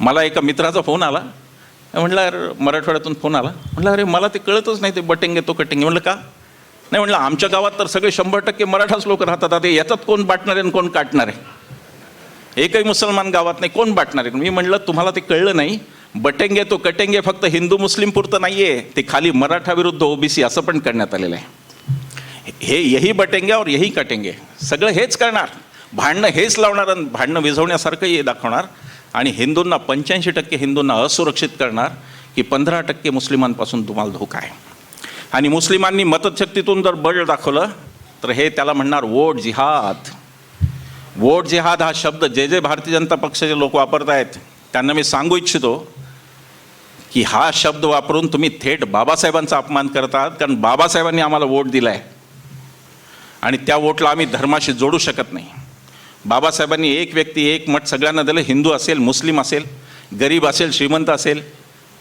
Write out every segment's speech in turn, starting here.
मला एका मित्राचा फोन आला, म्हटलं अरे मराठवाड्यातून फोन आला, म्हटलं अरे मला ते कळतच नाही ते बटेंगे तो कटेंगे. म्हटलं का नाही, म्हटलं आमच्या गावात तर सगळे 100% मराठाच लोक राहतात, आता याच्यात कोण बाटणार आहे आणि कोण काटणार आहे, एकही मुसलमान गावात नाही, कोण बाटणार आहे. मी म्हटलं तुम्हाला ते कळलं नाही, बटेंगे तो कटेंगे फक्त हिंदू मुस्लिम पुरतं नाही आहे, ते खाली मराठा विरुद्ध ओबीसी असं पण करण्यात आलेलं आहे. हे यही बटेंगे और यही कटेंगे, सगळं हेच करणार, भांडणं हेच लावणार आणि भांडणं विझवण्यासारखं हे दाखवणार आणि हिंदूंना 85% हिंदूंना असुरक्षित करणार की 15% मुस्लिमांपासून तुम्हाला धोका आहे. आणि मुस्लिमांनी मतशक्तीतून जर बळ दाखवलं तर हे त्याला म्हणणार वोट जिहाद. वोट जिहाद हा शब्द जे भारतीय जनता पक्षाचे लोक वापरत आहेत त्यांना मी सांगू इच्छितो की हा शब्द वापरून तुम्ही थेट बाबासाहेबांचा अपमान करत आहात, कारण बाबासाहेबांनी आम्हाला वोट दिला आहे आणि त्या वोटला आम्ही धर्माशी जोडू शकत नाही. बाबासाहेबांनी एक व्यक्ती एक मत सगळ्यांना दिलं, हिंदू असेल मुस्लिम असेल गरीब असेल श्रीमंत असेल,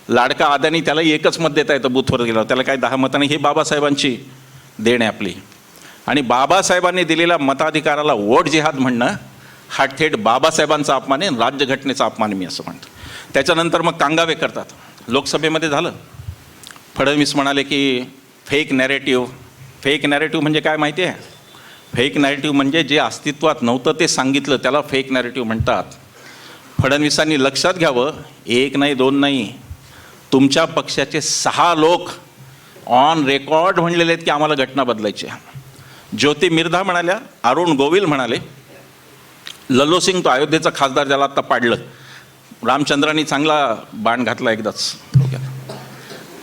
लाडका अदानी त्यालाही एकच मत देता येतं बूथवर गेलं, त्याला काय 10 मतांनी, ही बाबासाहेबांची देण आहे आपली. आणि बाबासाहेबांनी दिलेल्या मताधिकाराला वोट जिहाद म्हणणं हा थेट बाबासाहेबांचा अपमान आहे, राज्यघटनेचा अपमान मी असं म्हणतो. त्याच्यानंतर मग कांगावे करतात. लोकसभेमध्ये झालं, फडणवीस म्हणाले की फेक नॅरेटिव्ह. फेक नॅरेटिव्ह म्हणजे काय माहिती आहे? फेक नॅरेटिव्ह म्हणजे जे अस्तित्वात नव्हतं ते सांगितलं त्याला फेक नॅरेटिव्ह म्हणतात. फडणवीसांनी लक्षात घ्यावं, एक नाही दोन नाही, तुमच्या पक्षाचे 6 लोक ऑन रेकॉर्ड म्हणलेले आहेत की आम्हाला घटना बदलायची आहे. ज्योती मिर्धा म्हणाल्या, अरुण गोविल म्हणाले, लल्लू सिंग तो अयोध्येचा खासदार ज्याला आत्ता पाडलं, रामचंद्रांनी चांगला बाण घातला एकदाच.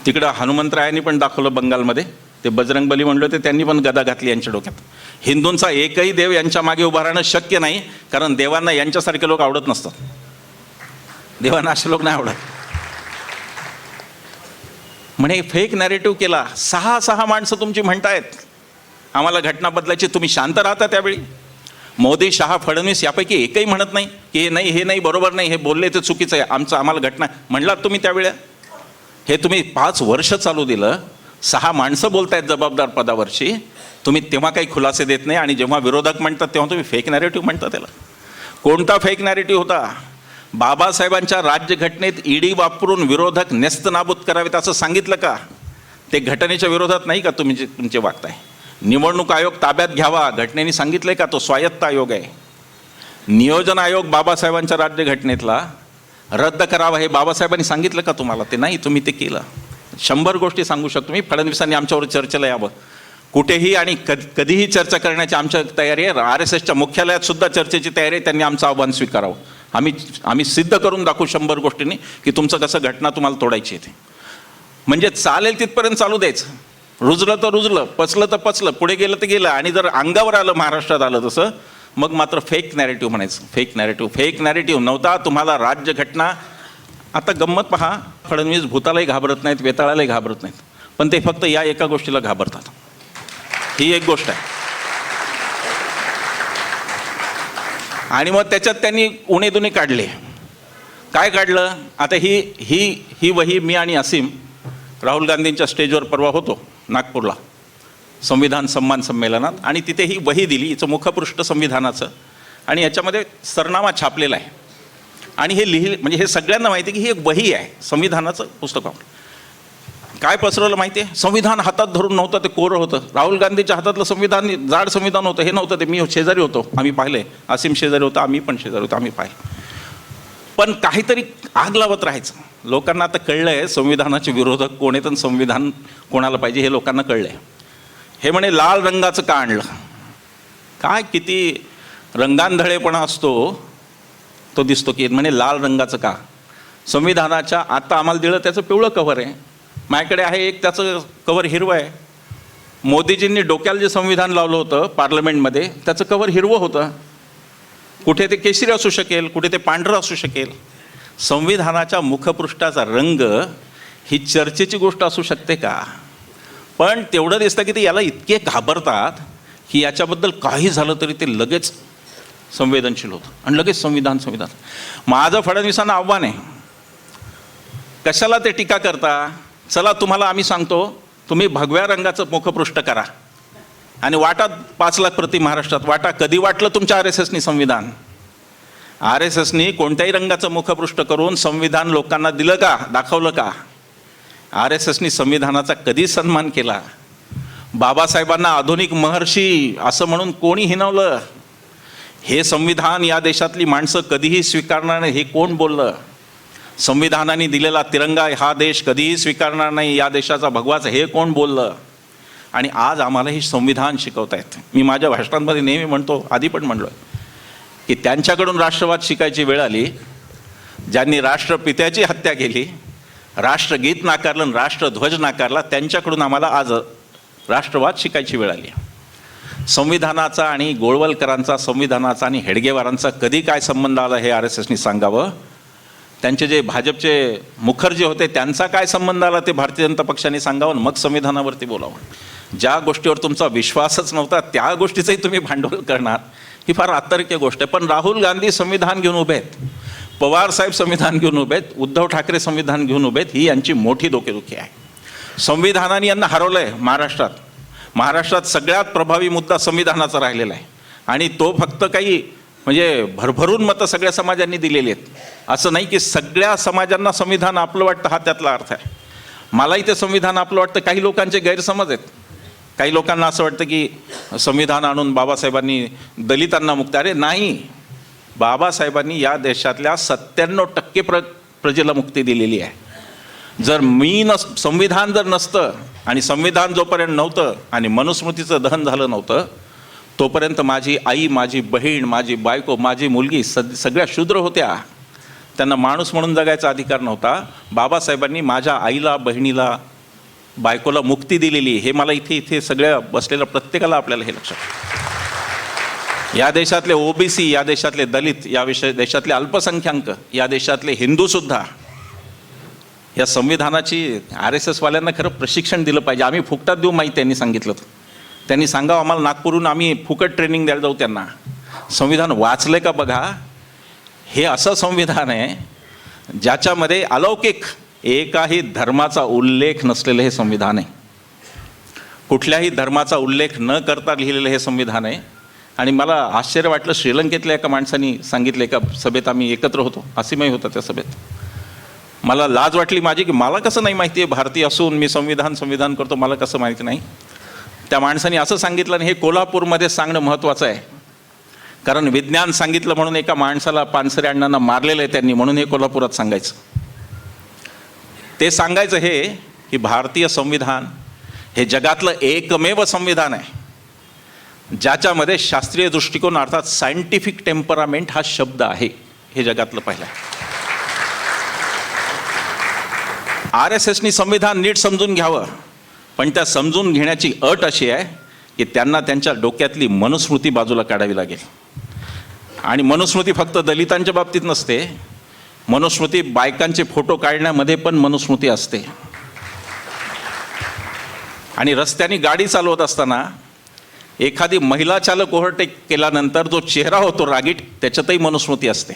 तिकडं हनुमंतरायांनी पण दाखवलं बंगालमध्ये, ते बजरंगबली म्हणले होते त्यांनी पण गदा घातली यांच्या डोक्यात. हिंदूंचा एकही देव यांच्या मागे उभा राहणं शक्य नाही, कारण देवांना यांच्यासारखे लोक आवडत नसतात, देवांना असे लोक नाही आवडत. म्हणे फेक नॅरेटिव्ह केला. 6 माणसं तुमची म्हणतायत आम्हाला घटना बदलायची, तुम्ही शांत राहता त्यावेळी. मोदी शहा फडणवीस यापैकी एकही म्हणत नाही की हे नाही बरोबर नाही, हे बोलले ते चुकीचं आहे, आम्हाला घटना म्हणलात तुम्ही त्यावेळी. हे तुम्ही 5 वर्ष चालू दिलं, 6 माणसं बोलतायत जबाबदार पदावरची, तुम्ही तेव्हा काही खुलासे देत नाही आणि जेव्हा विरोधक म्हणतात तेव्हा तुम्ही फेक नॅरेटिव्ह म्हणता. त्याला कोणता फेक नॅरेटिव्ह होता? बाबासाहेबांच्या राज्यघटनेत ईडी वापरून विरोधक नेस्तनाबूत करावेत असं सांगितलं का? ते घटनेच्या विरोधात नाही का तुम्ही तुमचे वागताय? निवडणूक आयोग ताब्यात घ्यावा घटनेने सांगितलंय का? तो स्वायत्त आयोग आहे. नियोजन आयोग बाबासाहेबांच्या राज्यघटनेतला रद्द करावा हे बाबासाहेबांनी सांगितलं का तुम्हाला? ते नाही, तुम्ही ते केलं. 100 गोष्टी सांगू शकतो मी. फडणवीसांनी आमच्यावर चर्चेला यावं, कुठेही आणि कधीही चर्चा करण्याची आमच्या तयारी आहे. RSSच्या मुख्यालयात सुद्धा चर्चेची तयारी आहे. त्यांनी आमचं आव्हान स्वीकारावं. आम्ही सिद्ध करून दाखवू 100 गोष्टींनी की तुमचं कसं घटना तुम्हाला तोडायची आहे ते. म्हणजे चालेल तिथपर्यंत चालू द्यायचं, रुजलं तर रुजलं, पचलं तर पचलं, पुढे गेलं तर गेलं. आणि जर अंगावर आलं, महाराष्ट्रात आलं तसं, मग मात्र फेक नॅरेटिव्ह म्हणायचं. फेक नॅरेटिव्ह नव्हता तुम्हाला राज्यघटना. आता गंमत पहा, फडणवीस भूतालाही घाबरत नाहीत, वेताळालाही घाबरत नाहीत, पण ते फक्त या एका गोष्टीला घाबरतात. ही एक गोष्ट आहे. आणि मग त्याच्यात त्यांनी उणेदुणे काढले. काय काढलं? आता ही वही मी आणि असीम राहुल गांधींच्या स्टेजवर परवा होतो नागपूरला संविधान सन्मान संमेलनात, आणि तिथे ही वही दिली. हिचं मुखपृष्ठ संविधानाचं आणि याच्यामध्ये सरनामा छापलेला आहे. आणि हे म्हणजे हे सगळ्यांना माहिती आहे की ही एक वही आहे, संविधानाचं पुस्तक. काय पसरवलं माहिती आहे? संविधान हातात धरून नव्हतं, ते कोरं होतं. राहुल गांधीच्या हातातलं संविधान जाड संविधान होतं, हे नव्हतं ते. मी शेजारी होतो, आम्ही पाहिले. असीम शेजारी होता, आम्ही पण शेजारी होतो, आम्ही पाहिलं. पण काहीतरी आग लावत राहायचं. लोकांना आता कळलं आहे संविधानाचे विरोधक कोण आहेत आणि संविधान कोणाला पाहिजे हे लोकांना कळलं आहे. हे म्हणे लाल रंगाचं का आणलं? काय किती रंगांधळेपणा असतो तो दिसतो की म्हणे लाल रंगाचं का? संविधानाच्या आता आम्हाला दिलं त्याचं पिवळं कव्हर आहे, माझ्याकडे आहे एक त्याचं कव्हर हिरवं आहे. मोदीजींनी डोक्याला जे संविधान लावलं होतं पार्लमेंटमध्ये त्याचं कव्हर हिरवं होतं. कुठे ते केशरी असू शकेल, कुठे ते पांढरं असू शकेल. संविधानाच्या मुखपृष्ठाचा रंग ही चर्चेची गोष्ट असू शकते का? पण तेवढं दिसतं की ते याला इतके घाबरतात की याच्याबद्दल काही झालं तरी ते लगेच संवेदनशील होतं आणि लगेच संविधान. माझं फडणवीसांना आव्हान आहे, कशाला ते टीका करता? चला तुम्हाला आम्ही सांगतो, तुम्ही भगव्या रंगाचं मुखपृष्ठ करा आणि वाटा 5 लाख प्रति महाराष्ट्रात वाटा. कधी वाटलं तुमच्या RSSनी संविधान? RSSनी कोणत्याही रंगाचं मुखपृष्ठ करून संविधान लोकांना दिलं का, दाखवलं का? RSSनी संविधानाचा कधी सन्मान केला? बाबासाहेबांना आधुनिक महर्षी असं म्हणून कोणी हिणवलं? हे संविधान या देशातली माणसं कधीही स्वीकारणार नाही हे कोण बोललं? संविधानाने दिलेला तिरंगा हा देश कधीही स्वीकारणार नाही, या देशाचा भगवाच हे कोण बोललं? आणि आज आम्हाला हे संविधान शिकवतायत. मी माझ्या भाषणांमध्ये नेहमी म्हणतो, आधी पण म्हणलो की त्यांच्याकडून राष्ट्रवाद शिकायची वेळ आली ज्यांनी राष्ट्रपित्याची हत्या केली, राष्ट्रगीत नाकारलं आणि राष्ट्रध्वज नाकारला. त्यांच्याकडून आम्हाला आज राष्ट्रवाद शिकायची वेळ आली. संविधानाचा आणि गोळवलकरांचा, संविधानाचा आणि हेडगेवारांचा कधी काय संबंध आला हे RSSनी सांगावं. त्यांचे जे भाजपचे मुखर्जी होते त्यांचा काय संबंध आला ते भारतीय जनता पक्षाने सांगावं, मग संविधानावरती बोलावं. ज्या गोष्टीवर तुमचा विश्वासच नव्हता त्या गोष्टीचंही तुम्ही भांडवल करणार, ही फार आश्चर्यकीय गोष्ट आहे. पण राहुल गांधी संविधान घेऊन उभे आहेत, पवार साहेब संविधान घेऊन उभे आहेत, उद्धव ठाकरे संविधान घेऊन उभे आहेत. ही यांची मोठी डोकेदुखी आहे. संविधानाने यांना हरवलं आहे. महाराष्ट्रात सगळ्यात प्रभावी मुद्दा संविधानाचा राहिलेला आहे आणि तो फक्त काही म्हणजे भरभरून मतं सगळ्या समाजांनी दिलेली आहेत. असं नाही की सगळ्या समाजांना संविधान आपलं वाटतं हा त्यातला अर्थ आहे. मलाही ते संविधान आपलं वाटतं. काही लोकांचे गैरसमज आहेत. काही लोकांना असं वाटतं की संविधान आणून बाबासाहेबांनी दलितांना मुक्त. अरे नाही, बाबासाहेबांनी या देशातल्या 97% प्रजेला मुक्ती दिलेली आहे. जर संविधान जर नसतं आणि संविधान जोपर्यंत नव्हतं आणि मनुस्मृतीचं दहन झालं नव्हतं तोपर्यंत माझी आई, माझी बहीण, माझी बायको, माझी मुलगी सगळ्या शूद्र होत्या. त्यांना माणूस म्हणून जगायचा अधिकार नव्हता. बाबासाहेबांनी माझ्या आईला, बहिणीला, बायकोला मुक्ती दिलेली. हे मला इथे सगळ्या बसलेल्या प्रत्येकाला आपल्याला हे लक्षात. या देशातले OBC, या देशातले दलित, देशातले अल्पसंख्याक, या देशातले हिंदूसुद्धा या संविधानाची RSSवाल्यांना खरं प्रशिक्षण दिलं पाहिजे. आम्ही फुकटात देऊ माहिती त्यांनी सांगितलं. त्यांनी सांगावं आम्हाला नागपूरहून आम्ही फुकट ट्रेनिंग द्यायला जाऊ त्यांना. संविधान वाचलं का बघा. हे असं संविधान आहे ज्याच्यामध्ये अलौकिक एकाही धर्माचा उल्लेख नसलेलं हे संविधान आहे. कुठल्याही धर्माचा उल्लेख न करता लिहिलेलं हे संविधान आहे. आणि मला आश्चर्य वाटलं, श्रीलंकेतल्या एका माणसाने सांगितलं, एका सभेत आम्ही एकत्र होतो, असीमही होता त्या सभेत. मला लाज वाटली माझी की मला कसं नाही माहिती आहे, भारतीय असून मी संविधान करतो, मला कसं माहिती नाही. त्या माणसाने असं सांगितलं आणि हे कोल्हापूरमध्ये सांगणं महत्त्वाचं आहे. कारण विज्ञान सांगितलं म्हणून एका माणसाला पानसरे अण्णांना मारलेलं आहे त्यांनी, म्हणून हे कोल्हापुरात सांगायचं. ते सांगायचं हे की भारतीय संविधान हे जगातलं एकमेव संविधान आहे ज्याच्यामध्ये शास्त्रीय दृष्टिकोन अर्थात सायंटिफिक टेम्परामेंट हा शब्द आहे. हे जगातलं पहिलं आहे. RSSनी संविधान नीट समजून घ्यावं, पण त्या समजून घेण्याची अट अशी आहे की त्यांना त्यांच्या डोक्यातली मनुस्मृती बाजूला काढावी लागेल. आणि मनुस्मृती फक्त दलितांच्या बाबतीत नसते. मनुस्मृती बायकांचे फोटो काढण्यामध्ये पण मनुस्मृती असते. आणि रस्त्याने गाडी चालवत असताना एखादी महिला चालक ओव्हरटेक केल्यानंतर जो चेहरा होतो रागीट, त्याच्यातही मनुस्मृती असते.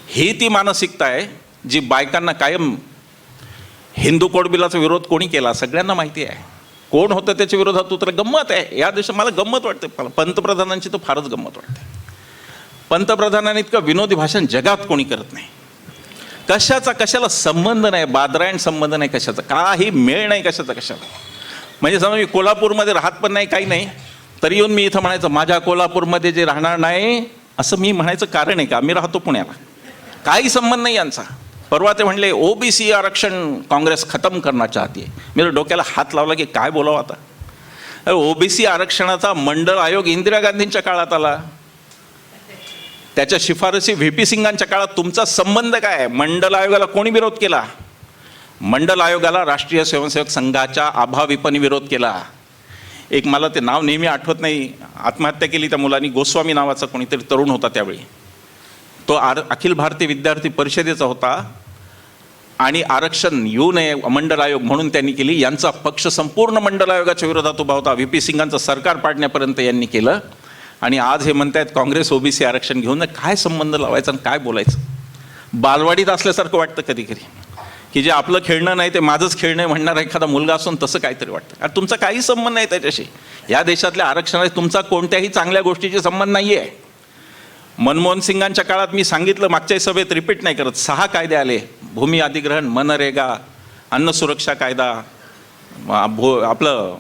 ही ती मानसिकता आहे जी बायकांना कायम. हिंदू कोडबिलाचा विरोध कोणी केला सगळ्यांना माहिती आहे. कोण होतं त्याच्या विरोधात उतर. गंमत आहे या देशात. मला गंमत वाटते, पंतप्रधानांची तर फारच गंमत वाटते. पंतप्रधानांनी इतकं विनोदी भाषण जगात कोणी करत नाही. कशाला संबंध नाही, बादरायण संबंध नाही कशाचा, काही मेळ नाही कशाला. म्हणजे समजा मी कोल्हापूरमध्ये राहत पण नाही, काही नाही, तरी येऊन मी इथं म्हणायचं माझ्या कोल्हापूरमध्ये जे राहणार नाही असं मी म्हणायचं कारण आहे का? मी राहतो पुण्याला. काही संबंध नाही यांचा. परवा ते म्हणले OBC आरक्षण काँग्रेस खतम करना चाहती है. मी डोक्याला हात लावला की काय बोलावं आता. OBC आरक्षणाचा मंडळ आयोग इंदिरा गांधींच्या काळात आला. त्याच्या शिफारसी VP सिंगांच्या काळात. तुमचा संबंध काय आहे? मंडल आयोगाला कोणी विरोध केला? मंडल आयोगाला राष्ट्रीय स्वयंसेवक संघाच्या अभाविपने विरोध केला. एक मला ते नाव नेहमी आठवत नाही, आत्महत्या केली त्या मुलांनी, गोस्वामी नावाचा कोणीतरी तरुण होता त्यावेळी. तो अखिल भारतीय विद्यार्थी परिषदेचा होता आणि आरक्षण येऊ नये मंडल आयोग म्हणून त्यांनी केली. यांचा पक्ष संपूर्ण मंडल आयोगाच्या विरोधात उभा होता. VP सिंगांचं सरकार पाडण्यापर्यंत यांनी केलं. आणि आज हे म्हणतायत काँग्रेस OBC आरक्षण घेऊन. काय संबंध लावायचा आणि काय बोलायचं? बालवाडीत असल्यासारखं वाटतं कधी कधी की जे आपलं खेळणं नाही ते माझंच खेळणं आहे म्हणणारा एखादा मुलगा असून तसं काहीतरी वाटतं. आणि तुमचा काही संबंध नाही त्याच्याशी. या देशातल्या आरक्षणाशी तुमचा कोणत्याही चांगल्या गोष्टीशी संबंध नाही आहे. मनमोहन सिंगांच्या काळात मी सांगितलं, मागच्या सभेत रिपीट नाही करत, 6 कायदे आले. भूमी अधिग्रहण, मनरेगा, अन्न सुरक्षा कायदा, आपलं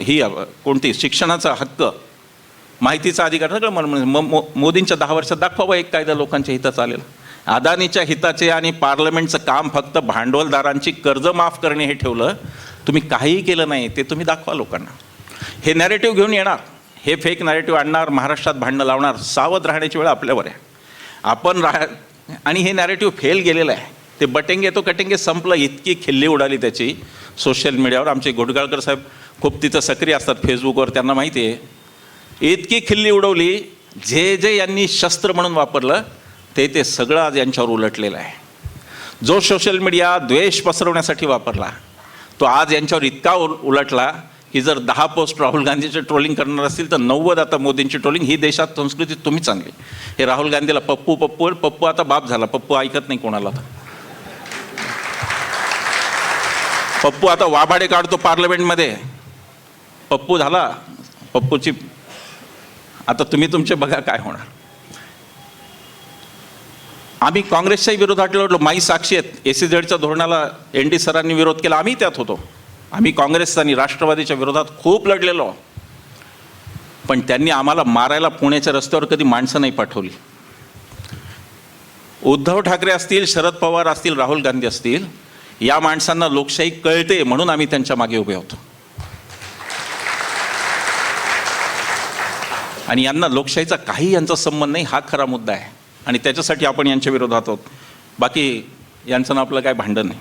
ही कोणती शिक्षणाचा हक्क, माहितीचा अधिकार, सगळं मोदींच्या 10 वर्षात दाखवावं एक कायदा लोकांच्या हिताचा आलेला. अदानीच्या हिताचे आणि पार्लमेंटचं काम फक्त भांडवलदारांची कर्ज माफ करणे हे ठेवलं. तुम्ही काहीही केलं नाही ते तुम्ही दाखवा लोकांना. हे नॅरेटिव्ह घेऊन येणार, हे फेक नॅरेटिव्ह आणणार, महाराष्ट्रात भांडणं लावणार. सावध राहण्याची वेळ आपल्यावर आहे. आपण आणि हे नॅरेटिव्ह फेल गेलेलं आहे. ते बटेंगे तो कटेंगे संपलं. इतकी खिल्ली उडाली त्याची सोशल मीडियावर. आमचे घोटगाळकर साहेब खूप तिथं सक्रिय असतात फेसबुकवर, त्यांना माहिती आहे. इतकी खिल्ली उडवली, जे यांनी शस्त्र म्हणून वापरलं ते सगळं आज यांच्यावर उलटलेलं आहे. जो सोशल मीडिया द्वेष पसरवण्यासाठी वापरला तो आज यांच्यावर इतका उलटला की जर 10 पोस्ट राहुल गांधीचे ट्रोलिंग करणार असतील तर 90 आता मोदींची ट्रोलिंग. ही देशात संस्कृती तुम्ही चांगली. हे राहुल गांधीला पप्पू आता बाप झाला. पप्पू ऐकत नाही कोणाला. पप्पू आता वाभाडे काढतो पार्लमेंटमध्ये. पप्पू झाला. पप्पूची आता तुम्ही तुमचे बघा काय होणार. आम्ही काँग्रेसच्याही विरोधात लढलो. माई साक्षी आहेत. SEZच्या धोरणाला ND सरांनी विरोध केला, आम्ही त्यात होतो. आम्ही काँग्रेस आणि राष्ट्रवादीच्या विरोधात खूप लढलेलो. पण त्यांनी आम्हाला मारायला पुण्याच्या रस्त्यावर कधी माणसं नाही पाठवली. उद्धव ठाकरे असतील, शरद पवार असतील, राहुल गांधी असतील, या माणसांना लोकशाही कळते म्हणून आम्ही त्यांच्या मागे उभे होतो. आणि यांना लोकशाहीचा काही यांचा संबंध नाही, हा खरा मुद्दा आहे. आणि त्याच्यासाठी आपण यांच्या विरोधात आहोत. बाकी यांचं ना आपलं काय भांडण नाही.